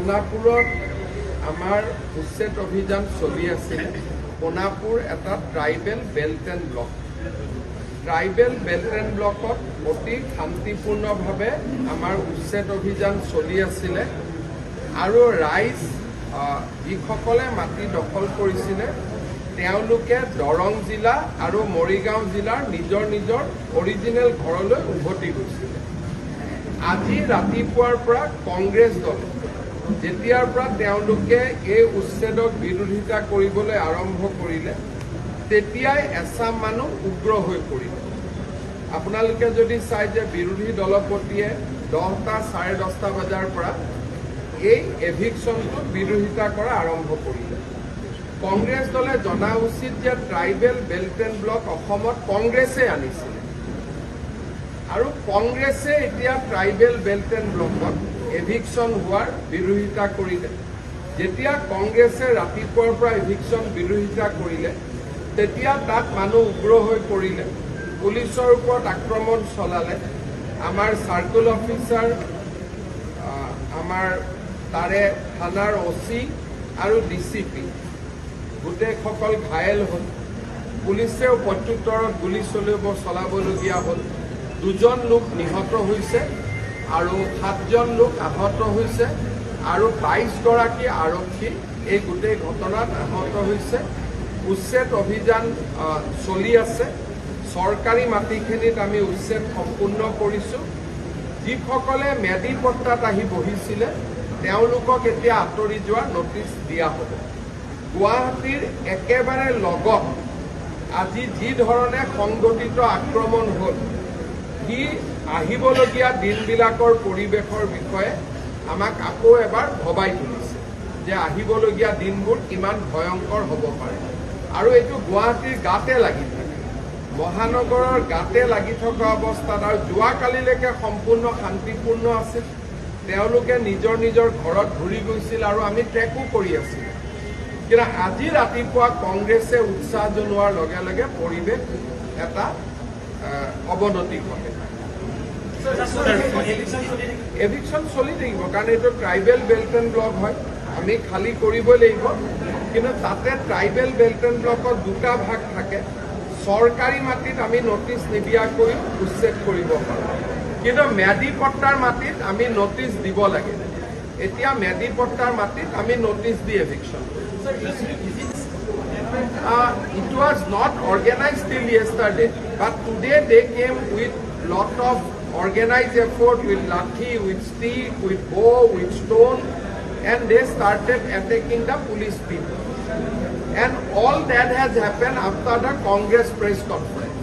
সোণাপুৰত আমাৰ উচ্ছেদ অভিযান চলি আছিল। সোণাপুৰ এটা tribal belt and block. Tribal belt and ব্লকত অতি শান্তিপূৰ্ণভাৱে আমাৰ উচ্ছেদ অভিযান চলি আছিলে আৰু ৰাইজ যিসকলে মাটি দখল কৰিছিলে তেওঁলোকে দৰং জিলা আৰু মৰিগাঁও জিলাৰ নিজৰ নিজৰ অৰিজিনেল ঘৰলৈ উভতি গৈছিলে। আজি ৰাতিপুৱাৰ পৰা কংগ্ৰেছ দল যেতিয়াৰ পৰা তেওঁলোকে এই উচ্ছেদক বিৰোধিতা কৰিবলৈ আৰম্ভ কৰিলে তেতিয়াই এচাম মানুহ উগ্ৰ হৈ পৰিল। আপোনালোকে যদি চাই যে বিৰোধী দলপতিয়ে 10টা 10:30 বজাৰ পৰা এই এভিকশ্যনটোক বিৰোধিতা কৰা আৰম্ভ কৰিলে। কংগ্ৰেছ দলে জনা উচিত যে ট্ৰাইবেল বেল্ট এণ্ড ব্লক অসমত কংগ্ৰেছে আনিছিলে আৰু কংগ্ৰেছে এতিয়া ট্ৰাইবেল বেল্ট এণ্ড ব্লকত এভিকশ্যন হোৱাৰ বিৰোধিতা কৰিলে। যেতিয়া কংগ্ৰেছে ৰাতিপুৱাৰ পৰা এভিকশ্যন বিৰোধিতা কৰিলে তেতিয়া তাত মানুহ উগ্ৰ হৈ পৰিলে, পুলিচৰ ওপৰত আক্ৰমণ চলালে। আমাৰ চাৰ্কুল অফিচাৰ, আমাৰ তাৰে থানাৰ OC আৰু DCP গোটেইসকল ঘায়েল হ'ল। পুলিচেও প্ৰত্যুত্তৰত গুলী চলাবলগীয়া হ'ল। 2জন লোক নিহত হৈছে আৰু 7জন লোক আহত হৈছে আৰু 22গৰাকী আৰক্ষী এই গোটেই ঘটনাত আহত হৈছে। উচ্ছেদ অভিযান চলি আছে। চৰকাৰী মাটিখিনিত আমি উচ্ছেদ সম্পূৰ্ণ কৰিছোঁ। যিসকলে মেডি পট্টাত আহি বহিছিলে তেওঁলোকক এতিয়া আঁতৰি যোৱাৰ নটিচ দিয়া হ'ব। গুৱাহাটীৰ একেবাৰে লগত আজি যি ধৰণে সংগঠিত আক্ৰমণ হ'ল সি আহিবলগীয়া দিনবিলাকৰ পৰিৱেশৰ বিষয়ে আমাক আকৌ এবাৰ ভবাই তুলিছে যে আহিবলগীয়া দিনবোৰ কিমান ভয়ংকৰ হ'ব পাৰে। আৰু এইটো গুৱাহাটীৰ গাতে লাগি থাকে, মহানগৰৰ গাতে লাগি থকা অৱস্থাত আৰু যোৱাকালিলৈকে সম্পূৰ্ণ শান্তিপূৰ্ণ আছিল। তেওঁলোকে নিজৰ নিজৰ ঘৰত ঘূৰি গৈছিল আৰু আমি ট্ৰেকো কৰি আছিলোঁ। কিন্তু আজি ৰাতিপুৱা কংগ্ৰেছে উৎসাহ জনোৱাৰ লগে লগে পৰিৱেশ এটা অৱনতি ঘটে। এভিকশ্যন চলি থাকিব কাৰণ এইটো ট্ৰাইবেল বেল্ট এণ্ড ব্লক হয়, আমি খালী কৰিবই লাগিব। কিন্তু তাতে ট্ৰাইবেল বেল্ট এণ্ড ব্লকত 2টা ভাগ থাকে। চৰকাৰী মাটিত আমি নটিচ নিদিয়াকৈ উচ্ছেদ কৰিব পাৰোঁ, কিন্তু মেডি পট্টাৰ মাটিত আমি নটিচ দিব লাগে। এতিয়া মেডি পট্টাৰ মাটিত আমি নটিচ দি এভিকশ্যন কৰিম। It was not organized till yesterday, but today they came with lot of organized effort, with lathi, with stick, with bow, with stone, and they started attacking the police people. And all that has happened after the Congress press conference.